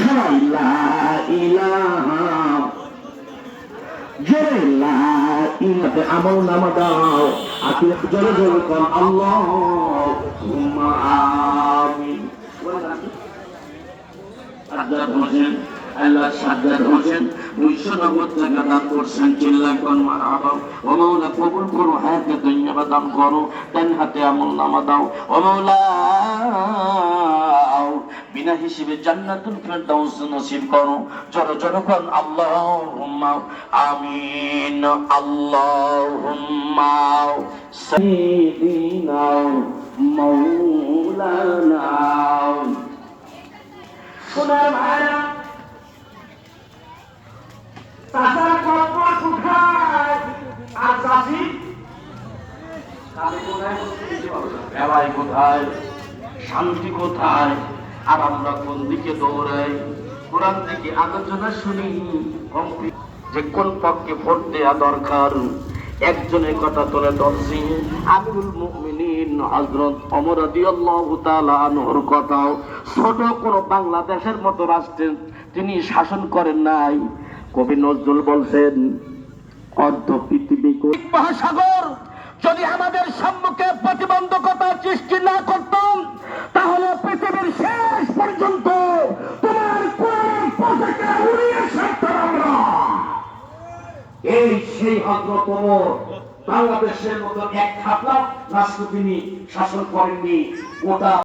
সবাই লা ইলাহা জোরে লা ইলাহা আমল নামা দাও আখির জোরে জোরে কোন আল্লাহুম্মা আমিন। সাজ্জাদ হোসেন আল্লাহ সাজ্জাদ হোসেন 290 টাকা দান করছেন, চিল্লায় কোন মারহাবা। ও মাওলা কবুল করো, হায়াতে তৈয়বা দান করো, ডান হাতে আমল নামা দাও। ও মাওলা বিনা হিসেবে জান্নাতুল ফেরদাউস নসিব করো, জোরে জোরে কোন আল্লাহুম্মা আমিন। আল্লাহুম্মা সাইয়্যিদিনা মাওলানা। সোনার ভাইরা চাচার কবর কোথায় আর চাচি বেলায় কোথায়, শান্তি কোথায়, আর আমরা কোন দিকে দৌড়াই? কোরআন থেকে আলোচনা শুনি যে কোন পক্ষে ভোট দেয়া দরকার। একজনের কথা তোলে ধরছি, আমিরুল মুমিনিন হযরত ওমর রাদিয়াল্লাহু তাআলা আনহুর কথাও। ছোট কোন বাংলাদেশের মতো রাষ্ট্রে তিনি শাসন করেন নাই। কবি নজরুল বলছেন, অর্ধ পৃথিবী মহাসাগর যদি আমাদের সম্মুখে প্রতিবন্ধকতা সৃষ্টি না করতাম, তাহলে পৃথিবীর শেষ পর্যন্ত তোমার কোরআন পতাকা উড়িয়ে ছাড়তাম আমরা। এই সেই হযরত ওমর বাংলাদেশের মতো এক খাপলা রাষ্ট্র তিনি শাসন করেননি। গোটা